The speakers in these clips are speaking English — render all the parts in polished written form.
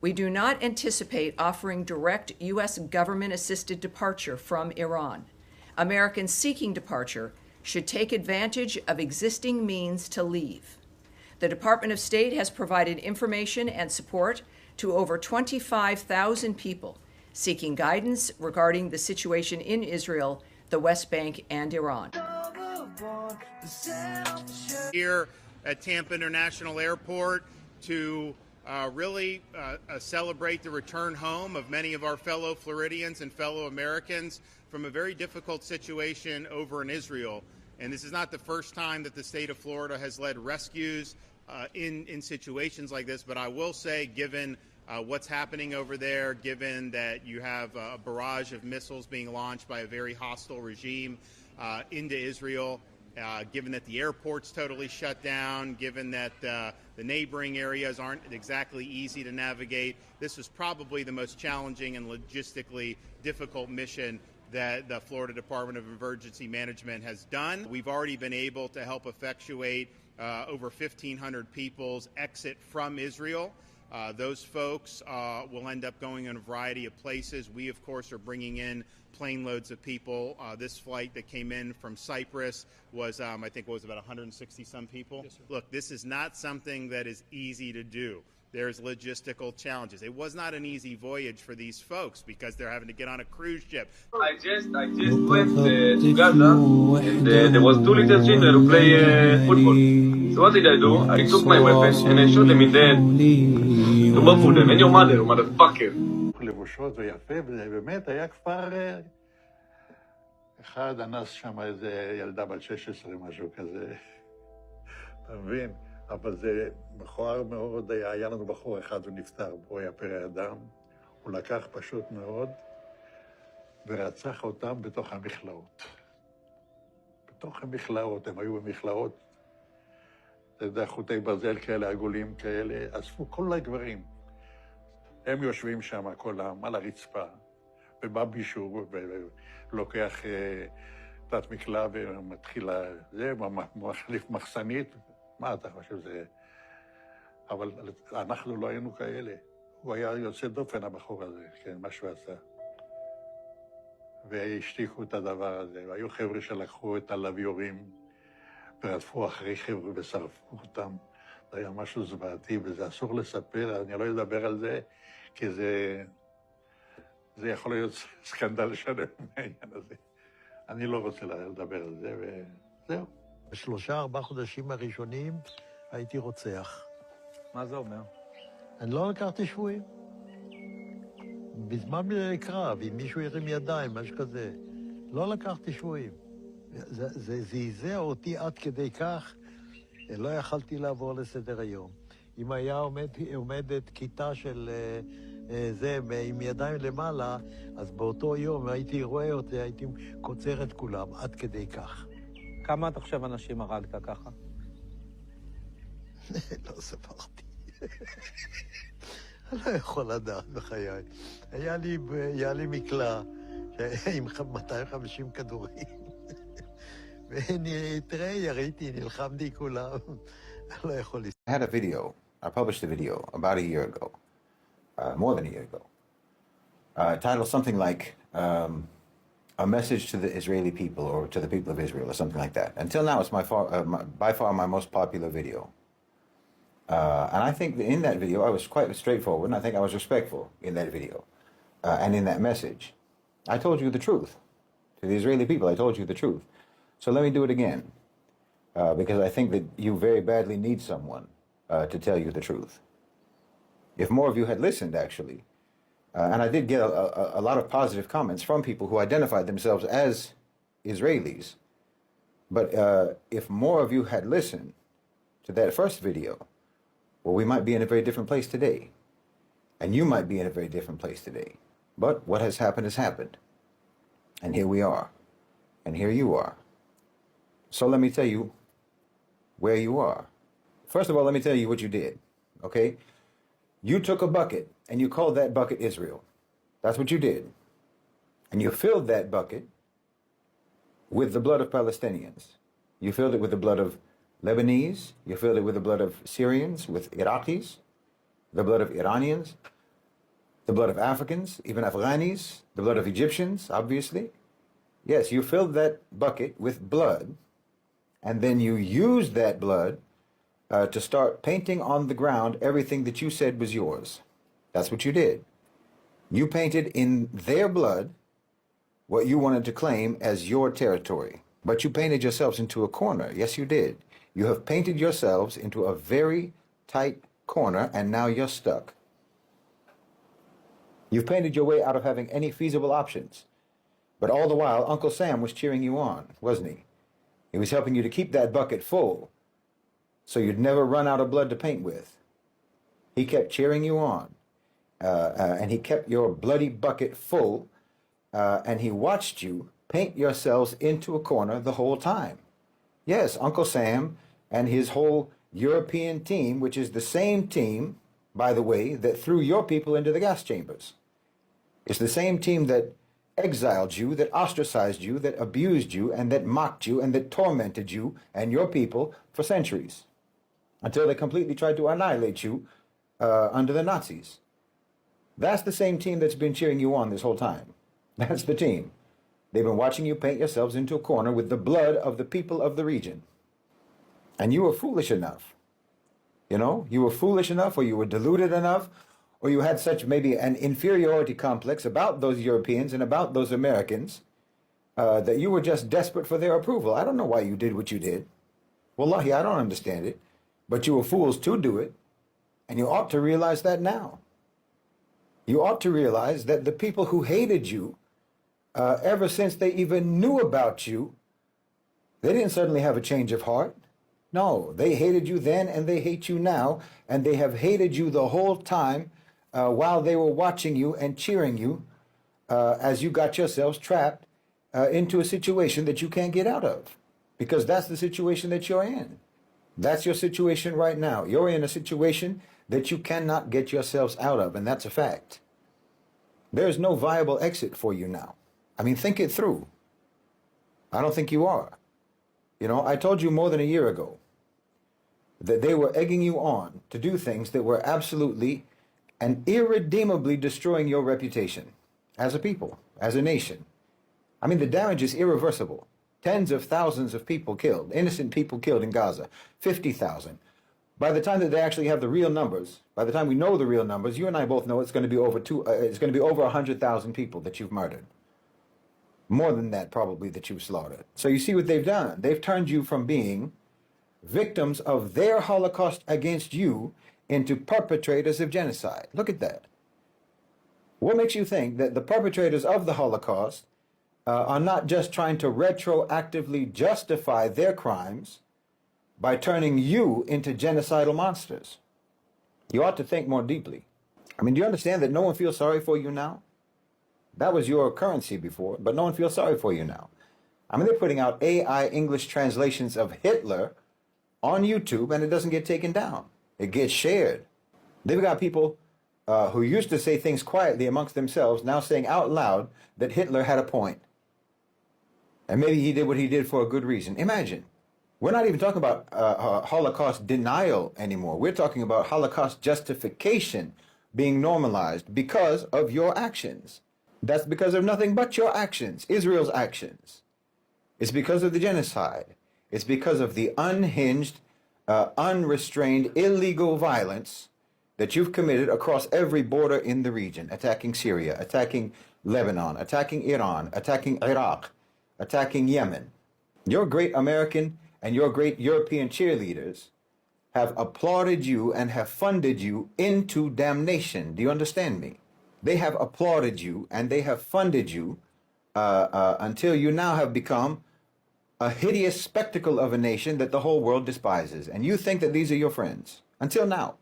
We do not anticipate offering direct U.S. government-assisted departure from Iran. Americans seeking departure should take advantage of existing means to leave. The Department of State has provided information and support to over 25,000 people seeking guidance regarding the situation in Israel, the West Bank, and Iran. Here at Tampa International Airport to really celebrate the return home of many of our fellow Floridians and fellow Americans from a very difficult situation over in Israel. And this is not the first time that the state of Florida has led rescues in situations like this, but I will say, given what's happening over there, given that you have a barrage of missiles being launched by a very hostile regime into Israel, given that the airport's totally shut down, given that the neighboring areas aren't exactly easy to navigate, this was probably the most challenging and logistically difficult mission that the Florida Department of Emergency Management has done. We've already been able to help effectuate over 1,500 people's exit from Israel. Those folks will end up going in a variety of places. We, of course, are bringing in plane loads of people. This flight that came in from Cyprus was, I think, was about 160 some people. Yes, look, this is not something that is easy to do. There's logistical challenges. It was not an easy voyage for these folks because they're having to get on a cruise ship. I just went to Gaza, and there was 2 little children who play football. So what did I do? I took my weapon and I shot them in the head. To both of them, and your mother, motherfucker. לבושות ויפה, וזה באמת היה כפר אחד, אנס שם איזה ילדה בת 16, משהו כזה. אתה מבין? אבל זה מכוער מאוד, היה לנו בחור אחד, הוא נפטר, הוא היה פרא אדם, הוא לקח פשוט מאוד, ורצח אותם בתוך המכלאות. בתוך המכלאות, הם היו במכלאות, אתה יודע, חוטי ברזל כאלה, עגולים כאלה, אספו כל הגברים. הם יושבים שם, כולם, על הרצפה, ובא מישהו ולוקח תת מקלע ומתחיל זה, מחליף מחסנית, מה אתה חושב זה? אבל אנחנו לא היינו כאלה. הוא היה יוצא דופן, הבחור הזה, כן, מה שהוא עשה. והשתיקו את הדבר הזה, והיו חבר'ה שלקחו את הלוויורים, ורדפו אחרי חבר'ה ושרפו אותם. זה היה משהו זוועתי, וזה אסור לספר, אני לא אדבר על זה, כי זה יכול להיות סקנדל שלם מהעניין הזה. אני לא רוצה לדבר על זה, וזהו. ב3-4 חודשים הראשונים הייתי רוצח. מה זה אומר? אני לא לקחתי שבויים. בזמן קרב, אם מישהו ירים ידיים, משהו כזה, לא לקחתי שבויים. זה זעזע אותי עד כדי כך, לא יכלתי לעבור לסדר היום. אם היה עומדת כיתה של זה עם ידיים למעלה, אז באותו יום הייתי רואה אותי, הייתי קוצר את כולם, עד כדי כך. כמה אתה חושב אנשים הרגת ככה? לא ספרתי. אני לא יכול לדעת בחיי. היה לי מקלע עם 250 כדורים. ותראה, יריתי, נלחמתי כולם. אני לא יכול לספר. I had a video. I published a video about a year ago, more than a year ago, titled something like A Message to the Israeli People or to the People of Israel or something like that. Until now, it's by far my most popular video. And I think that in that video, I was quite straightforward, and I think I was respectful in that video. And in that message, I told you the truth. To the Israeli people, I told you the truth. So let me do it again, because I think that you very badly need someone to tell you the truth. If more of you had listened, actually, and I did get a lot of positive comments from people who identified themselves as Israelis, but if more of you had listened to that first video, well, we might be in a very different place today, and you might be in a very different place today. But what has happened has happened, and here we are, and here you are. So let me tell you where you are. First of all, let me tell you what you did, okay? You took a bucket, and you called that bucket Israel. That's what you did. And you filled that bucket with the blood of Palestinians. You filled it with the blood of Lebanese. You filled it with the blood of Syrians, with Iraqis, the blood of Iranians, The blood of Africans, even Afghanis, the blood of Egyptians, obviously. Yes, you filled that bucket with blood, and then you used that blood to start painting on the ground everything that you said was yours. That's what you did. You painted in their blood what you wanted to claim as your territory. But you painted yourselves into a corner. Yes, you did. You have painted yourselves into a very tight corner, and now you're stuck. You've painted your way out of having any feasible options. But all the while, Uncle Sam was cheering you on, wasn't he? He was helping you to keep that bucket full so you'd never run out of blood to paint with. He kept cheering you on, and he kept your bloody bucket full, and he watched you paint yourselves into a corner the whole time. Yes, Uncle Sam and his whole European team, which is the same team, by the way, that threw your people into the gas chambers. It's the same team that exiled you, that ostracized you, that abused you, and that mocked you, and that tormented you and your people for centuries, until they completely tried to annihilate you under the Nazis. That's the same team that's been cheering you on this whole time. That's the team. They've been watching you paint yourselves into a corner with the blood of the people of the region. And you were foolish enough. You were foolish enough, or you were deluded enough, or you had such maybe an inferiority complex about those Europeans and about those Americans that you were just desperate for their approval. I don't know why you did what you did. Wallahi, I don't understand it. But you were fools to do it, and you ought to realize that now. You ought to realize that the people who hated you ever since they even knew about you, they didn't suddenly have a change of heart. No, they hated you then and they hate you now, and they have hated you the whole time while they were watching you and cheering you as you got yourselves trapped into a situation that you can't get out of, because that's the situation that you're in. That's your situation right now. You're in a situation that you cannot get yourselves out of, and that's a fact. There's no viable exit for you now. I mean, think it through. I don't think you are. I told you more than a year ago that they were egging you on to do things that were absolutely and irredeemably destroying your reputation as a people, as a nation. I mean, the damage is irreversible. Tens of thousands of people killed, innocent people killed in Gaza, 50,000. By the time that they actually have the real numbers, by the time we know the real numbers, you and I both know it's going to be over 100,000 people that you've murdered. More than that, probably, that you've slaughtered. So you see what they've done. They've turned you from being victims of their Holocaust against you into perpetrators of genocide. Look at that. What makes you think that the perpetrators of the Holocaust are not just trying to retroactively justify their crimes by turning you into genocidal monsters? You ought to think more deeply. I mean, do you understand that no one feels sorry for you now? That was your currency before, but no one feels sorry for you now. I mean, they're putting out AI English translations of Hitler on YouTube, and it doesn't get taken down. It gets shared. They've got people who used to say things quietly amongst themselves now saying out loud that Hitler had a point. And maybe he did what he did for a good reason. Imagine. We're not even talking about Holocaust denial anymore. We're talking about Holocaust justification being normalized because of your actions. That's because of nothing but your actions, Israel's actions. It's because of the genocide. It's because of the unhinged, unrestrained, illegal violence that you've committed across every border in the region, attacking Syria, attacking Lebanon, attacking Iran, attacking Iraq, attacking Yemen. Your great American and your great European cheerleaders have applauded you and have funded you into damnation. Do you understand me? They have applauded you and they have funded you until you now have become a hideous spectacle of a nation that the whole world despises. And you think that these are your friends. Until now.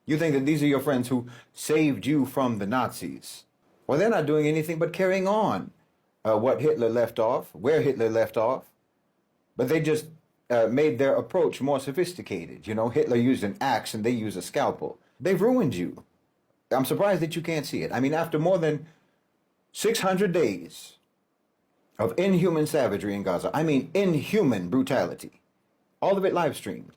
You think that these are your friends who saved you from the Nazis. Well, they're not doing anything but carrying on what Hitler left off, where Hitler left off. But they just made their approach more sophisticated. Hitler used an axe and they use a scalpel. They've ruined you. I'm surprised that you can't see it. I mean, after more than 600 days of inhuman savagery in Gaza, I mean inhuman brutality, all of it live streamed,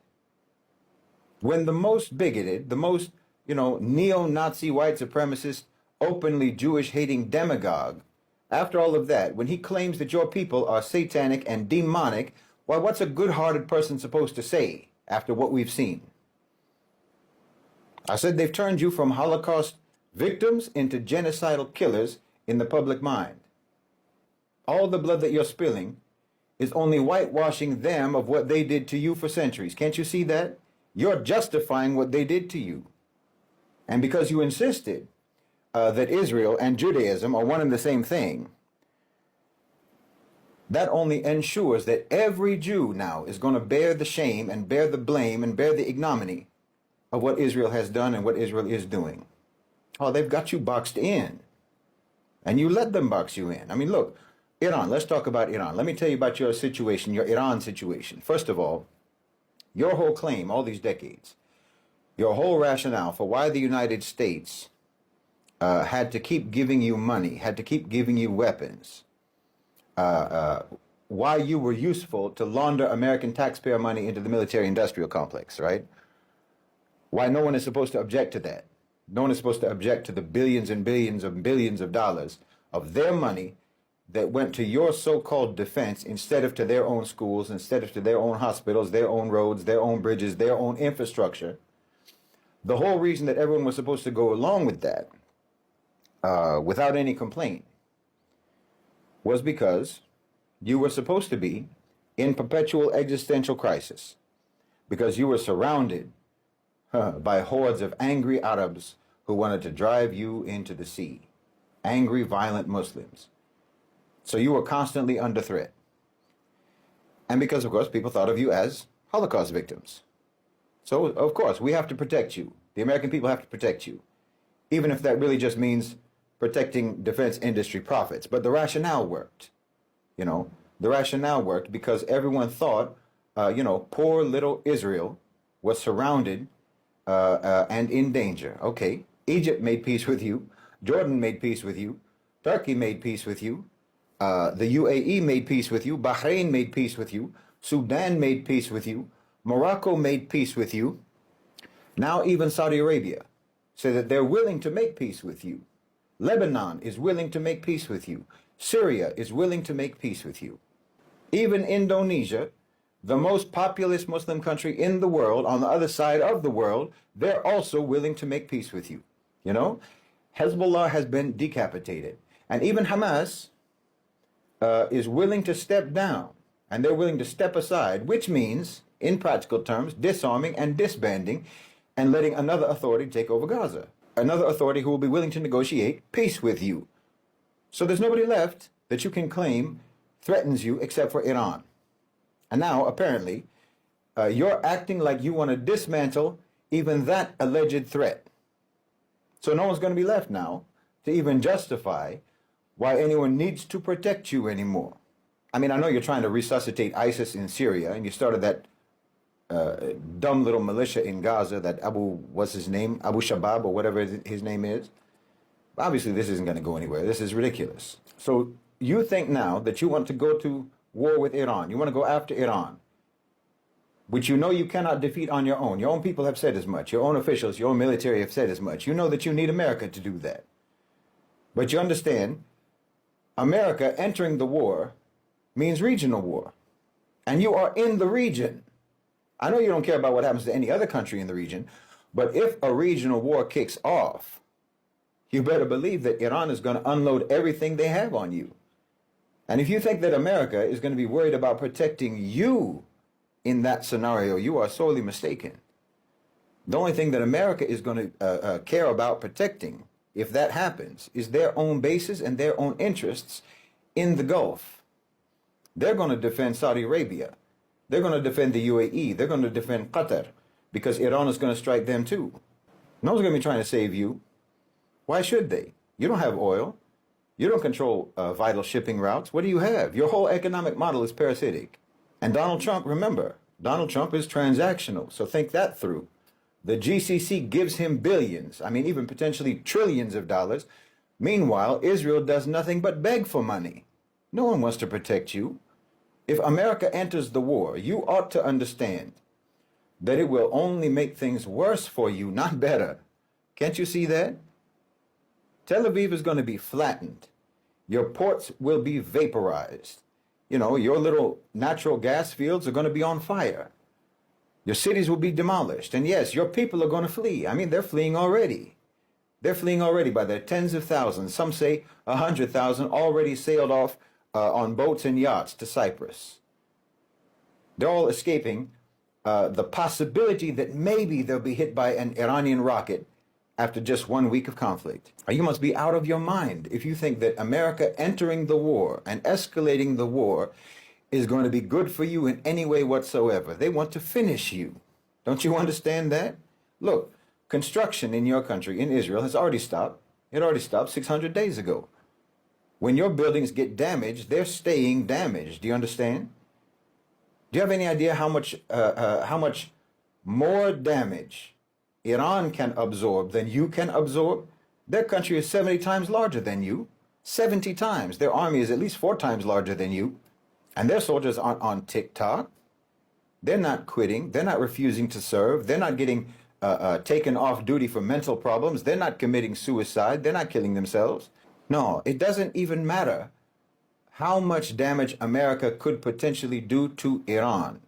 when the most bigoted, the most, neo-Nazi white supremacist openly Jewish-hating demagogue, after all of that, when he claims that your people are satanic and demonic, why, what's a good-hearted person supposed to say after what we've seen? I said they've turned you from Holocaust victims into genocidal killers in the public mind. All the blood that you're spilling is only whitewashing them of what they did to you for centuries. Can't you see that? You're justifying what they did to you. And because you insisted that Israel and Judaism are one and the same thing, that only ensures that every Jew now is going to bear the shame and bear the blame and bear the ignominy of what Israel has done and what Israel is doing. Oh, they've got you boxed in. And you let them box you in. I mean, look, Iran, let's talk about Iran. Let me tell you about your situation, your Iran situation. First of all, your whole claim all these decades, your whole rationale for why the United States had to keep giving you money, had to keep giving you weapons, why you were useful to launder American taxpayer money into the military-industrial complex, right? Why no one is supposed to object to that. No one is supposed to object to the billions and billions and billions of dollars of their money that went to your so-called defense instead of to their own schools, instead of to their own hospitals, their own roads, their own bridges, their own infrastructure. The whole reason that everyone was supposed to go along with that without any complaint was because you were supposed to be in perpetual existential crisis, because you were surrounded by hordes of angry Arabs who wanted to drive you into the sea. Angry, violent Muslims. So you were constantly under threat. And because, of course, people thought of you as Holocaust victims. So, of course, we have to protect you. The American people have to protect you. Even if that really just means protecting defense industry profits. But the rationale worked. You know, the rationale worked because everyone thought, poor little Israel was surrounded and in danger. Okay, Egypt made peace with you. Jordan made peace with you. Turkey made peace with you. The UAE made peace with you. Bahrain made peace with you. Sudan made peace with you. Morocco made peace with you. Now even Saudi Arabia say that they're willing to make peace with you. Lebanon is willing to make peace with you. Syria is willing to make peace with you. Even Indonesia, the most populous Muslim country in the world, on the other side of the world, they're also willing to make peace with you. You know, Hezbollah has been decapitated. And even Hamas is willing to step down, and they're willing to step aside, which means, in practical terms, disarming and disbanding and letting another authority take over Gaza. Another authority who will be willing to negotiate peace with you. So there's nobody left that you can claim threatens you except for Iran. And now, apparently, you're acting like you want to dismantle even that alleged threat. So no one's going to be left now to even justify why anyone needs to protect you anymore. I mean, I know you're trying to resuscitate ISIS in Syria, and you started that dumb little militia in Gaza, that what's his name? Abu Shabab, or whatever his name is. Obviously, this isn't going to go anywhere. This is ridiculous. So you think now that you want to go to war with Iran. You want to go after Iran, which you know you cannot defeat on your own. Your own people have said as much. Your own officials, your own military have said as much. You know that you need America to do that. But you understand, America entering the war means regional war. And you are in the region. I know you don't care about what happens to any other country in the region, but if a regional war kicks off, you better believe that Iran is going to unload everything they have on you. And if you think that America is going to be worried about protecting you in that scenario, you are sorely mistaken. The only thing that America is going to care about protecting, if that happens, is their own bases and their own interests in the Gulf. They're going to defend Saudi Arabia. They're going to defend the UAE. They're going to defend Qatar, because Iran is going to strike them too. No one's going to be trying to save you. Why should they? You don't have oil. You don't control vital shipping routes. What do you have? Your whole economic model is parasitic. And Donald Trump, remember, Donald Trump is transactional. So think that through. The GCC gives him billions, I mean, even potentially trillions of dollars. Meanwhile, Israel does nothing but beg for money. No one wants to protect you. If America enters the war, you ought to understand that it will only make things worse for you, not better. Can't you see that? Tel Aviv is going to be flattened. Your ports will be vaporized. You know, your little natural gas fields are going to be on fire. Your cities will be demolished. And yes, your people are going to flee. I mean, they're fleeing already. They're fleeing already by their tens of thousands. Some say 100,000 already sailed off on boats and yachts to Cyprus. They're all escaping the possibility that maybe they'll be hit by an Iranian rocket after just 1 week of conflict. You must be out of your mind if you think that America entering the war and escalating the war is going to be good for you in any way whatsoever. They want to finish you. Don't you understand that? Look, construction in your country, in Israel, has already stopped. It already stopped 600 days ago. When your buildings get damaged, they're staying damaged. Do you understand? Do you have any idea how much more damage Iran can absorb than you can absorb? Their country is 70 times larger than you. 70 times. Their army is at least 4 times larger than you. And their soldiers aren't on TikTok. They're not quitting. They're not refusing to serve. They're not getting taken off duty for mental problems. They're not committing suicide. They're not killing themselves. No, it doesn't even matter how much damage America could potentially do to Iran.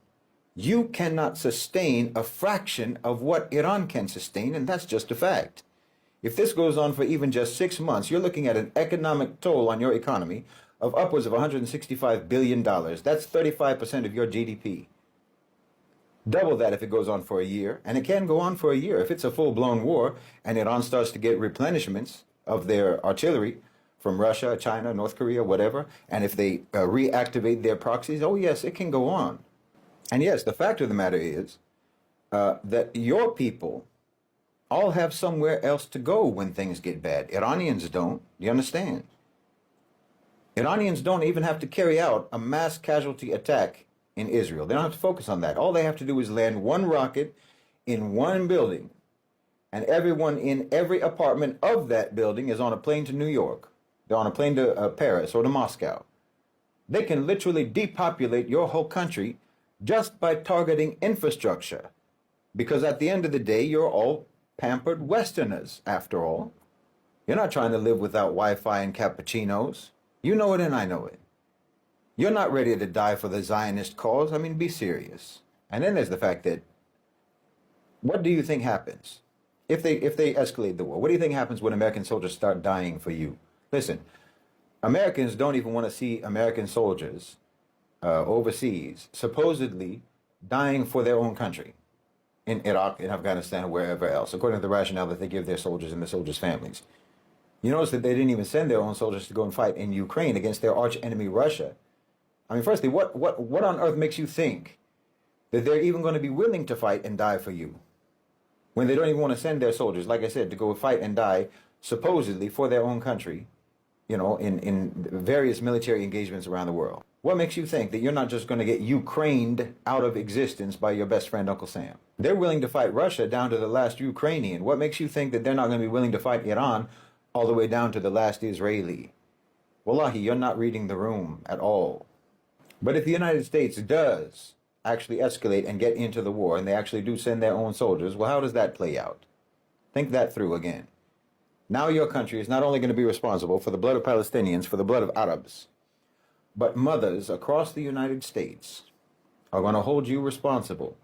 You cannot sustain a fraction of what Iran can sustain, and that's just a fact. If this goes on for even just 6 months, you're looking at an economic toll on your economy of upwards of $165 billion. That's 35% of your GDP. Double that if it goes on for a year, and it can go on for a year. If it's a full-blown war and Iran starts to get replenishments of their artillery from Russia, China, North Korea, whatever, and if they reactivate their proxies, oh yes, it can go on. And yes, the fact of the matter is that your people all have somewhere else to go when things get bad. Iranians don't. You understand? Iranians don't even have to carry out a mass casualty attack in Israel. They don't have to focus on that. All they have to do is land one rocket in one building, and everyone in every apartment of that building is on a plane to New York. They're on a plane to Paris or to Moscow. They can literally depopulate your whole country just by targeting infrastructure. Because at the end of the day, you're all pampered Westerners, after all. You're not trying to live without Wi-Fi and cappuccinos. You know it and I know it. You're not ready to die for the Zionist cause. I mean, be serious. And then there's the fact that, what do you think happens if they escalate the war? What do you think happens when American soldiers start dying for you? Listen, Americans don't even want to see American soldiers overseas supposedly dying for their own country in Iraq, in Afghanistan, or wherever else, according to the rationale that they give their soldiers and their soldiers' families. You notice that they didn't even send their own soldiers to go and fight in Ukraine against their arch enemy, Russia. I mean, firstly, what on earth makes you think that they're even going to be willing to fight and die for you when they don't even want to send their soldiers, like I said, to go fight and die supposedly for their own country, you know, in various military engagements around the world? What makes you think that you're not just going to get Ukrained out of existence by your best friend, Uncle Sam? They're willing to fight Russia down to the last Ukrainian. What makes you think that they're not going to be willing to fight Iran all the way down to the last Israeli? Wallahi, you're not reading the room at all. But if the United States does actually escalate and get into the war, and they actually do send their own soldiers, well, how does that play out? Think that through again. Now your country is not only going to be responsible for the blood of Palestinians, for the blood of Arabs, but mothers across the United States are going to hold you responsible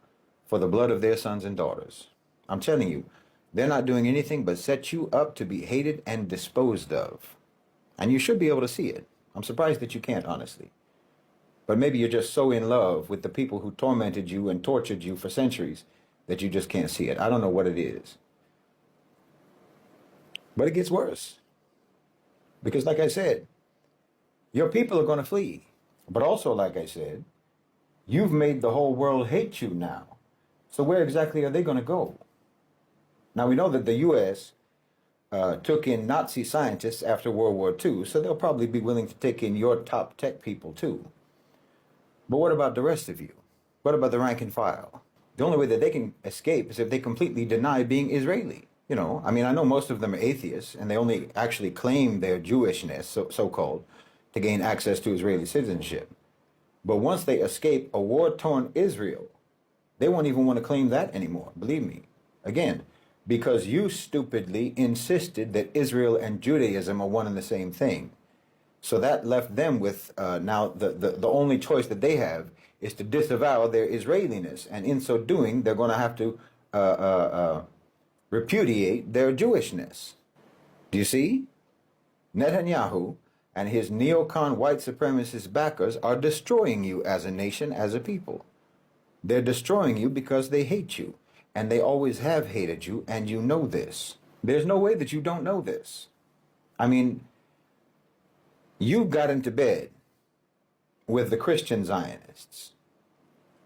for the blood of their sons and daughters. I'm telling you, they're not doing anything but set you up to be hated and disposed of. And you should be able to see it. I'm surprised that you can't, honestly. But maybe you're just so in love with the people who tormented you and tortured you for centuries that you just can't see it. I don't know what it is. But it gets worse. Because like I said, your people are going to flee. But also, like I said, you've made the whole world hate you now. So where exactly are they going to go? Now, we know that the U.S. Took in Nazi scientists after World War II, so they'll probably be willing to take in your top tech people too. But what about the rest of you? What about the rank and file? The only way that they can escape is if they completely deny being Israeli. You know, I mean, I know most of them are atheists, and they only actually claim their Jewishness, so-called, to gain access to Israeli citizenship. But once they escape a war-torn Israel, they won't even want to claim that anymore, believe me. Again, because you stupidly insisted that Israel and Judaism are one and the same thing. So that left them with now the only choice that they have is to disavow their Israeliness. And in so doing, they're going to have to repudiate their Jewishness. Do you see? Netanyahu and his neocon white supremacist backers are destroying you as a nation, as a people. They're destroying you because they hate you. And they always have hated you, and you know this. There's no way that you don't know this. I mean, you got into bed with the Christian Zionists.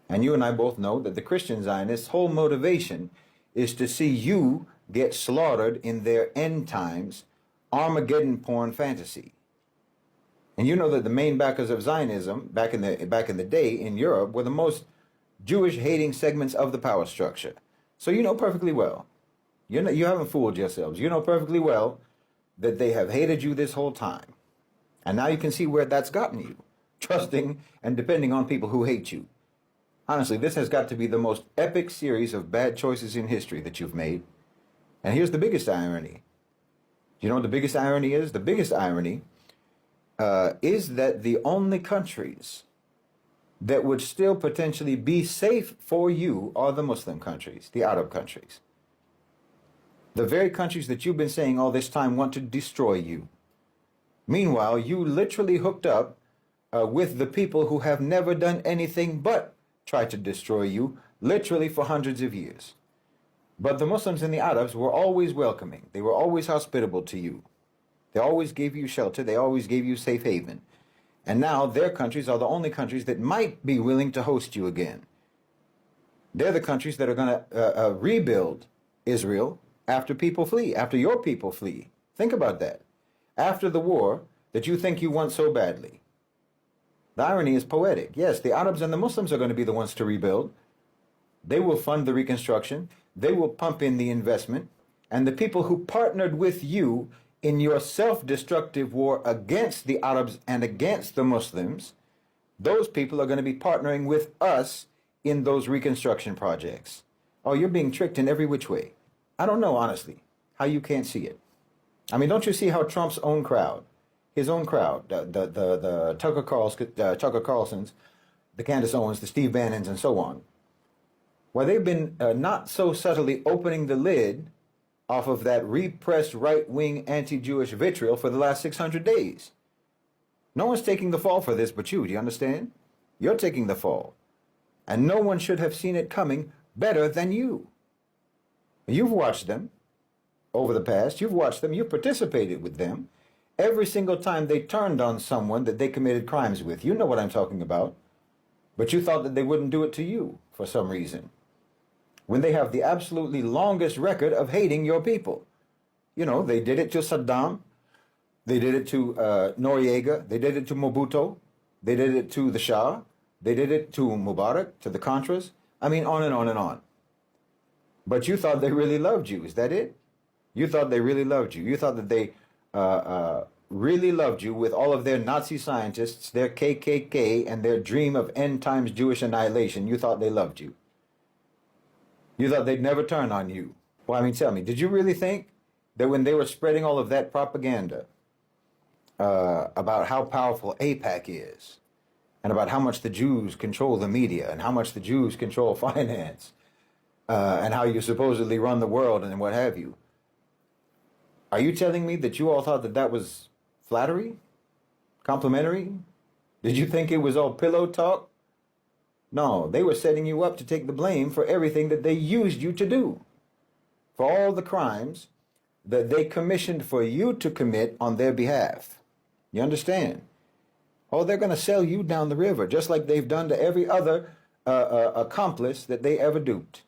And you and I both know that the Christian Zionists' whole motivation is to see you get slaughtered in their end times Armageddon porn fantasy. And you know that the main backers of Zionism back in the day in Europe were the most Jewish-hating segments of the power structure. So you know perfectly well. You haven't fooled yourselves. You know perfectly well that they have hated you this whole time. And now you can see where that's gotten you, trusting and depending on people who hate you. Honestly, this has got to be the most epic series of bad choices in history that you've made. And here's the biggest irony. You know what the biggest irony is? The biggest irony is that the only countries that would still potentially be safe for you are the Muslim countries, the Arab countries. The very countries that you've been saying all this time want to destroy you. Meanwhile, you literally hooked up with the people who have never done anything but try to destroy you, literally for hundreds of years. But the Muslims and the Arabs were always welcoming. They were always hospitable to you. They always gave you shelter. They always gave you safe haven. And now their countries are the only countries that might be willing to host you again. They're the countries that are going to rebuild Israel after people flee, after your people flee. Think about that. After the war that you think you want so badly. The irony is poetic. Yes, the Arabs and the Muslims are going to be the ones to rebuild. They will fund the reconstruction. They will pump in the investment. And the people who partnered with you in your self-destructive war against the Arabs and against the Muslims, those people are going to be partnering with us in those reconstruction projects. Oh, you're being tricked in every which way. I don't know, honestly, how you can't see it. I mean, don't you see how Trump's own crowd, his own crowd, the Tucker Carlsons, the Candace Owens, the Steve Bannons, and so on, well, they've been not so subtly opening the lid off of that repressed right-wing anti-Jewish vitriol for the last 600 days. No one's taking the fall for this but you, do you understand? You're taking the fall. And no one should have seen it coming better than you. You've watched them over the past. You've watched them. You've participated with them. Every single time they turned on someone that they committed crimes with. You know what I'm talking about. But you thought that they wouldn't do it to you for some reason, when they have the absolutely longest record of hating your people. You know, they did it to Saddam. They did it to Noriega. They did it to Mobutu. They did it to the Shah. They did it to Mubarak, to the Contras. I mean, on and on and on. But you thought they really loved you. Is that it? You thought they really loved you. You thought that they really loved you with all of their Nazi scientists, their KKK, and their dream of end times Jewish annihilation. You thought they loved you. You thought they'd never turn on you. Well, I mean, tell me, did you really think that when they were spreading all of that propaganda about how powerful AIPAC is, and about how much the Jews control the media, and how much the Jews control finance, and how you supposedly run the world, and what have you, are you telling me that you all thought that that was flattery? Complimentary? Did you think it was all pillow talk? No, they were setting you up to take the blame for everything that they used you to do. For all the crimes that they commissioned for you to commit on their behalf. You understand? Oh, they're going to sell you down the river, just like they've done to every other accomplice that they ever duped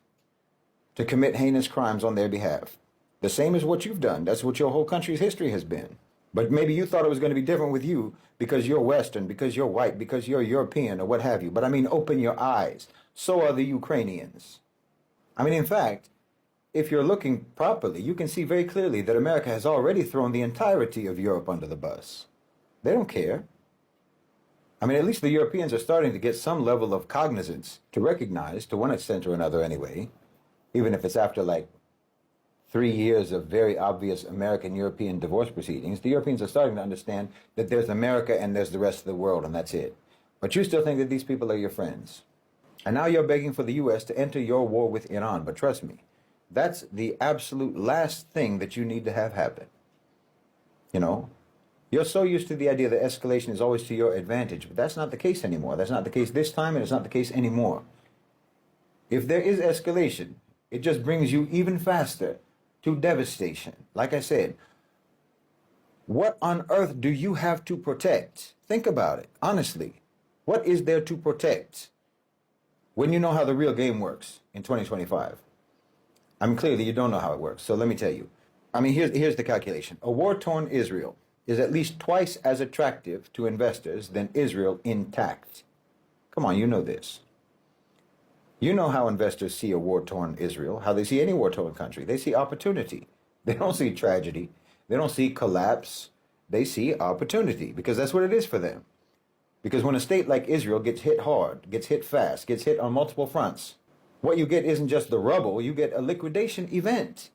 to commit heinous crimes on their behalf. The same as what you've done. That's what your whole country's history has been. But maybe you thought it was going to be different with you because you're Western, because you're white, because you're European, or what have you. But I mean, open your eyes. So are the Ukrainians. I mean, in fact, if you're looking properly, you can see very clearly that America has already thrown the entirety of Europe under the bus. They don't care. I mean, at least the Europeans are starting to get some level of cognizance to recognize, to one extent or another anyway, even if it's after like 3 years of very obvious American-European divorce proceedings, the Europeans are starting to understand that there's America and there's the rest of the world, and that's it. But you still think that these people are your friends. And now you're begging for the U.S. to enter your war with Iran. But trust me, that's the absolute last thing that you need to have happen. You know, you're so used to the idea that escalation is always to your advantage, but that's not the case anymore. That's not the case this time, and it's not the case anymore. If there is escalation, it just brings you even faster to devastation. Like I said, what on earth do you have to protect? Think about it, honestly. What is there to protect when you know how the real game works in 2025? I mean, clearly you don't know how it works, so let me tell you. I mean, here's the calculation. A war-torn Israel is at least twice as attractive to investors than Israel intact. Come on, you know this. You know how investors see a war-torn Israel, how they see any war-torn country. They see opportunity. They don't see tragedy. They don't see collapse. They see opportunity, because that's what it is for them. Because when a state like Israel gets hit hard, gets hit fast, gets hit on multiple fronts, what you get isn't just the rubble, you get a liquidation event.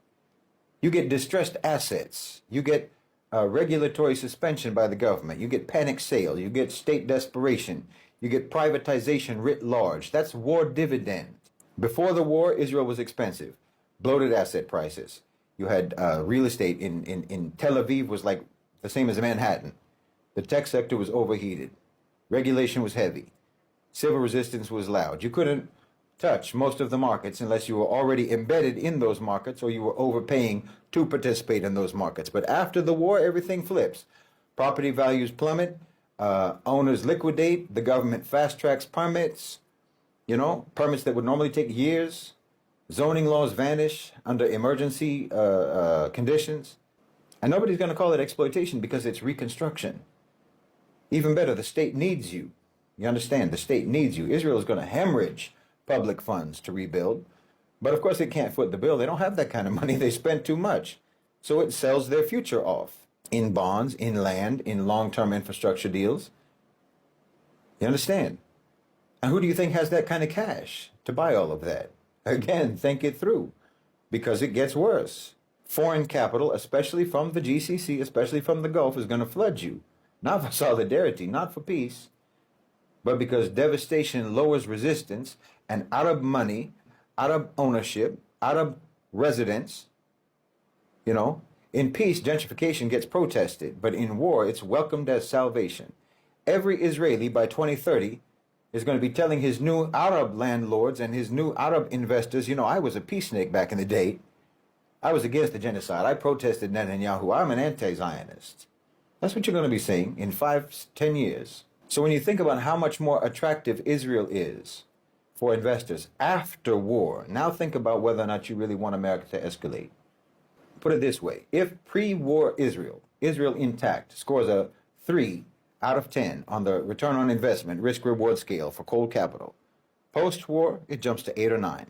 You get distressed assets. You get regulatory suspension by the government. You get panic sales. You get state desperation. You get privatization writ large. That's war dividend. Before the war, Israel was expensive. Bloated asset prices. You had real estate in Tel Aviv was like the same as Manhattan. The tech sector was overheated. Regulation was heavy. Civil resistance was loud. You couldn't touch most of the markets unless you were already embedded in those markets or you were overpaying to participate in those markets. But after the war, everything flips. Property values plummet. Owners liquidate. The government fast tracks permits. You know, permits that would normally take years. Zoning laws vanish under emergency conditions. And nobody's going to call it exploitation because it's reconstruction. Even better, the state needs you. You understand? The state needs you. Israel is going to hemorrhage public funds to rebuild. But of course, it can't foot the bill. They don't have that kind of money. They spend too much. So it sells their future off in bonds, in land, in long-term infrastructure deals. You understand? And who do you think has that kind of cash to buy all of that? Again, think it through, because it gets worse. Foreign capital, especially from the GCC, especially from the Gulf, is going to flood you. Not for solidarity, not for peace, but because devastation lowers resistance, and Arab money, Arab ownership, Arab residence, you know, in peace, gentrification gets protested, but in war, it's welcomed as salvation. Every Israeli by 2030 is going to be telling his new Arab landlords and his new Arab investors, you know, I was a peacenik back in the day. I was against the genocide. I protested Netanyahu. I'm an anti-Zionist. That's what you're going to be saying in 5-10 years. So when you think about how much more attractive Israel is for investors after war, now think about whether or not you really want America to escalate. Put it this way. If pre-war Israel intact, scores a 3 out of 10 on the return on investment risk-reward scale for cold capital, post-war, it jumps to 8 or 9.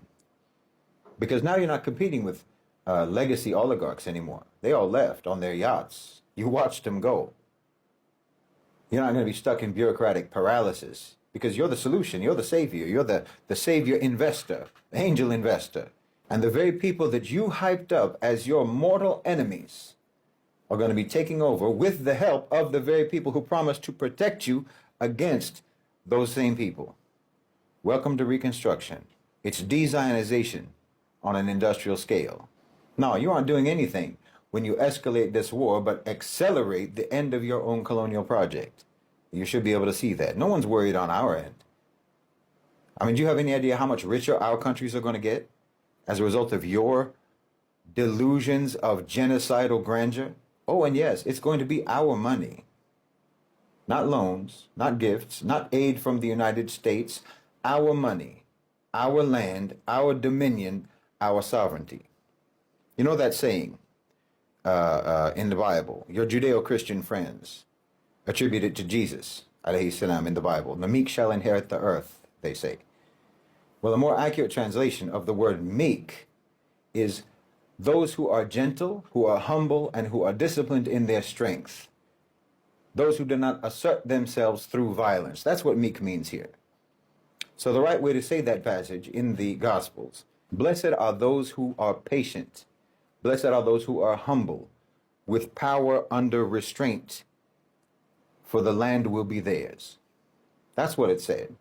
Because now you're not competing with legacy oligarchs anymore. They all left on their yachts. You watched them go. You're not going to be stuck in bureaucratic paralysis because you're the solution. You're the savior. You're the savior investor, the angel investor. And the very people that you hyped up as your mortal enemies are going to be taking over with the help of the very people who promised to protect you against those same people. Welcome to Reconstruction. It's de-Zionization on an industrial scale. No, you aren't doing anything when you escalate this war, but accelerate the end of your own colonial project. You should be able to see that. No one's worried on our end. I mean, do you have any idea how much richer our countries are going to get as a result of your delusions of genocidal grandeur? Oh, and yes, it's going to be our money. Not loans, not gifts, not aid from the United States. Our money, our land, our dominion, our sovereignty. You know that saying in the Bible, your Judeo-Christian friends attribute it to Jesus, alayhi salam, in the Bible. The meek shall inherit the earth, they say. Well, a more accurate translation of the word meek is those who are gentle, who are humble, and who are disciplined in their strength. Those who do not assert themselves through violence. That's what meek means here. So the right way to say that passage in the Gospels, blessed are those who are patient, Blessed are those who are humble, with power under restraint, for the land will be theirs. That's what it said.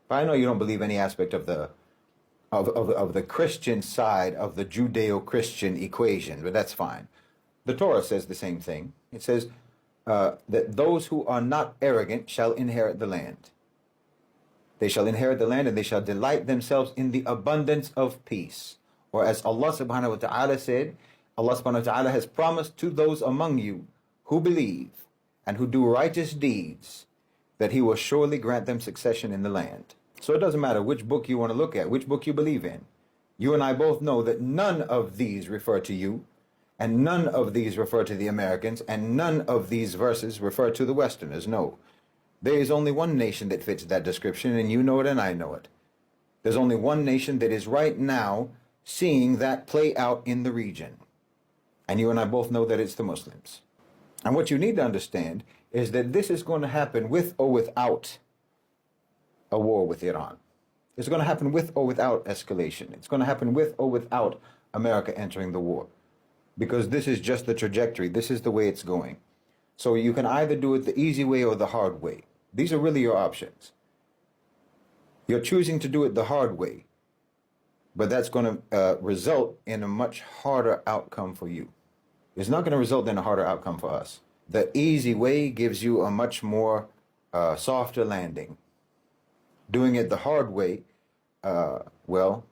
But I know you don't believe any aspect of the Christian side of the Judeo-Christian equation, but that's fine. The Torah says the same thing. It says that those who are not arrogant shall inherit the land. They shall inherit the land and they shall delight themselves in the abundance of peace. Or as Allah subhanahu wa ta'ala said, Allah subhanahu wa ta'ala has promised to those among you who believe and who do righteous deeds that He will surely grant them succession in the land. So it doesn't matter which book you want to look at, which book you believe in. You and I both know that none of these refer to you, and none of these refer to the Americans, and none of these verses refer to the Westerners. No. There is only one nation that fits that description, and you know it and I know it. There's only one nation that is right now seeing that play out in the region. And you and I both know that it's the Muslims. And what you need to understand is that this is going to happen with or without a war with Iran. It's going to happen with or without escalation. It's going to happen with or without America entering the war. Because this is just the trajectory. This is the way it's going. So you can either do it the easy way or the hard way. These are really your options. You're choosing to do it the hard way, but that's going to result in a much harder outcome for you. It's not going to result in a harder outcome for us. The easy way gives you a much more softer landing. Doing it the hard way, well,